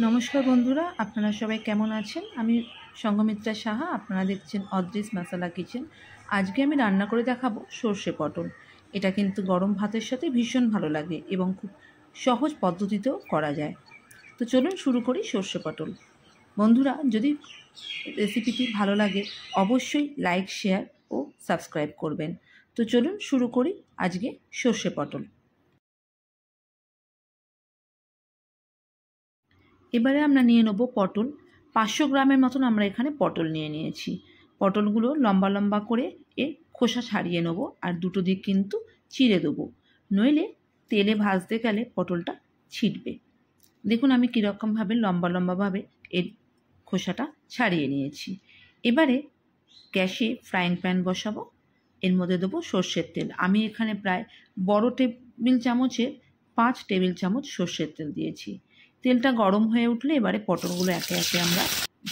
নমস্কার বন্ধুরা, আপনারা সবাই কেমন আছেন? আমি সঙ্ঘমিত্রা সাহা, আপনারা দেখছেন অদ্রিস মশালা কিচেন। আজকে আমি রান্না করে দেখাবো সর্ষে পটল। এটা কিন্তু গরম ভাতের সাথে ভীষণ ভালো লাগে এবং খুব সহজ পদ্ধতিতেও করা যায়। তো চলুন শুরু করি সর্ষে পটল। বন্ধুরা, যদি রেসিপিটি ভালো লাগে অবশ্যই লাইক, শেয়ার ও সাবস্ক্রাইব করবেন। তো চলুন শুরু করি আজকে সর্ষে পটল। এবারে আমরা নিয়ে নেব পটল। 500 গ্রামের মতন আমরা এখানে পটল নিয়ে নিয়েছি। পটলগুলো লম্বা লম্বা করে এর খোসা ছাড়িয়ে নেব, আর দুটো দিক কিন্তু চিড়ে দেবো, নইলে তেলে ভাজতে গেলে পটলটা ছিটবে। দেখুন আমি কীরকমভাবে লম্বা লম্বাভাবে এর খোসাটা ছাড়িয়ে নিয়েছি। এবারে গ্যাসে ফ্রাইং প্যান বসাবো, এর মধ্যে দেবো সর্ষের তেল। আমি এখানে প্রায় বড় টেবিল চামচের 5 টেবিল চামচ সর্ষের তেল দিয়েছি। তেলটা গরম হয়ে উঠলে এবারে পটলগুলো একে একে আমরা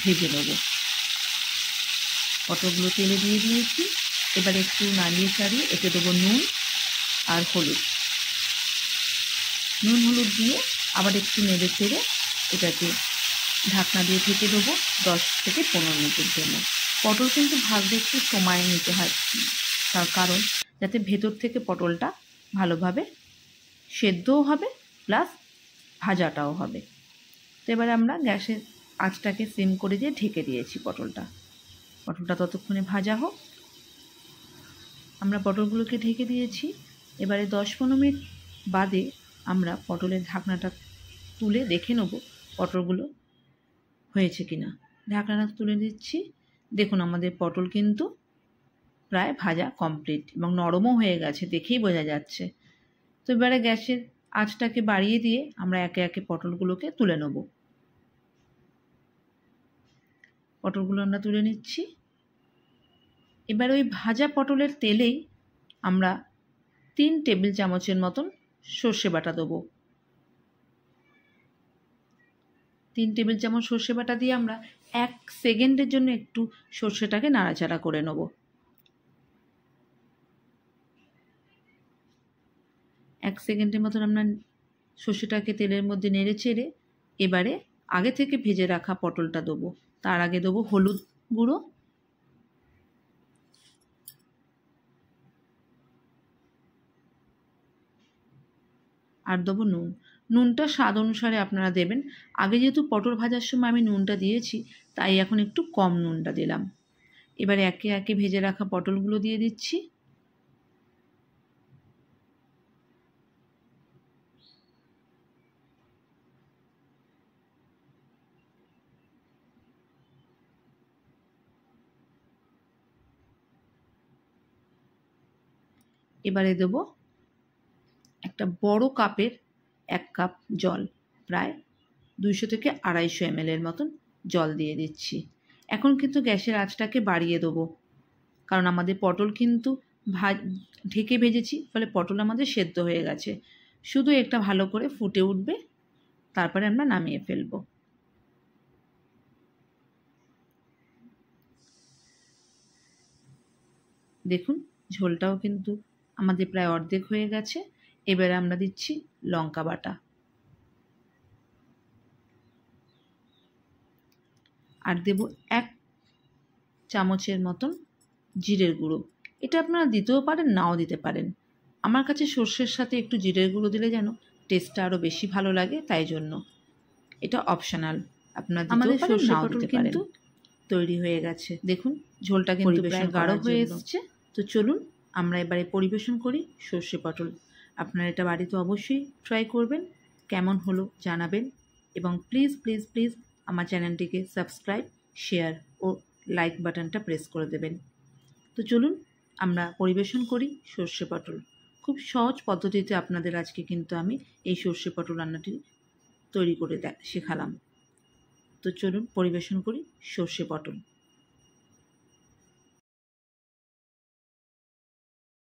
ভেজে নেব। পটলগুলো তেলে দিয়ে দিয়েছি। এবারে একটু নাড়িয়ে চাড়িয়ে এতে দেবো নুন আর হলুদ। নুন হলুদ দিয়ে আবার একটু নেড়ে চেড়ে এটাকে ঢাকনা দিয়ে ঢেকে দেবো 10 থেকে 15 মিনিটের জন্য। পটল কিন্তু ভাজতে একটু সময় নিতে হয়, তার কারণ যাতে ভেতর থেকে পটলটা ভালোভাবে সেদ্ধও হবে প্লাস ভাজাটাও হবে। তো এবারে আমরা গ্যাসের আঁচটাকে সিম করে দিয়ে ঢেকে দিয়েছি পটলটা ততক্ষণে ভাজা হোক। আমরা পটলগুলোকে ঢেকে দিয়েছি। এবারে 10-15 মিনিট বাদে আমরা পটলের ঢাকনাটা তুলে দেখে নেব পটলগুলো হয়েছে কিনা। ঢাকনাটা তুলে দিচ্ছি। দেখুন আমাদের পটল কিন্তু প্রায় ভাজা কমপ্লিট এবং নরমও হয়ে গেছে, দেখেই বোঝা যাচ্ছে। তো এবারে গ্যাসের আঁচটাকে বাড়িয়ে দিয়ে আমরা একে একে পটলগুলোকে তুলে নেব। পটলগুলো আমরা তুলে নিচ্ছি। এবার ওই ভাজা পটলের তেলেই আমরা 3 টেবিল চামচের মতন সর্ষে বাটা দেবো। 3 টেবিল চামচ সর্ষে বাটা দিয়ে আমরা 1 সেকেন্ডের জন্য একটু সর্ষেটাকে নাড়াচাড়া করে নেব। 1 সেকেন্ডের মতন আমরা সর্ষেটাকে তেলের মধ্যে নেড়ে চেড়ে এবারে আগে থেকে ভেজে রাখা পটলটা দেবো। তার আগে দেবো হলুদ গুঁড়ো, আর দেবো নুন। নুনটা স্বাদ অনুসারে আপনারা দেবেন। আগে যেহেতু পটল ভাজার সময় আমি নুনটা দিয়েছি, তাই এখন একটু কম নুনটা দিলাম। এবারে একে একে ভেজে রাখা পটলগুলো দিয়ে দিচ্ছি। এবারে দেবো একটা বড় কাপের 1 কাপ জল, প্রায় 200 থেকে 250 ml এর মতন জল দিয়ে দিচ্ছি। এখন কিন্তু গ্যাসের আঁচটাকে বাড়িয়ে দেবো, কারণ আমাদের পটল কিন্তু ঢেকে ভেজেছি, ফলে পটল আমাদের সেদ্ধ হয়ে গেছে। শুধু একটা ভালো করে ফুটে উঠবে, তারপরে আমরা নামিয়ে ফেলবো। দেখুন ঝোলটাও কিন্তু আমাদের প্রায় অর্ধেক হয়ে গেছে। এবারে আমরা দিচ্ছি লঙ্কা বাটা, আর দেব 1 চামচের মতন জিরের গুঁড়ো। এটা আপনারা দিতেও পারেন, নাও দিতে পারেন। আমার কাছে সর্ষের সাথে একটু জিরের গুঁড়ো দিলে যেন টেস্টটা আরও বেশি ভালো লাগে, তাই জন্য এটা অপশনাল, আপনারা দিতেও পারেন, নাও দিতে পারেন। কিন্তু তৈরি হয়ে গেছে। দেখুন ঝোলটা কিন্তু প্রায় গাঢ় হয়ে এসেছে। তো চলুন আমরা এবারে পরিবেশন করি সর্ষে পটল। আপনারা এটা বাড়িতে অবশ্যই ট্রাই করবেন, কেমন হলো জানাবেন, এবং প্লিজ প্লিজ প্লিজ আমার চ্যানেলটিকে সাবস্ক্রাইব, শেয়ার ও লাইক বাটনটা প্রেস করে দেবেন। তো চলুন আমরা পরিবেশন করি সর্ষে পটল। খুব সহজ পদ্ধতিতে আপনাদের আজকে কিন্তু আমি এই সর্ষে পটল রান্নাটি তৈরি করে শেখালাম। তো চলুন পরিবেশন করি সর্ষে পটল।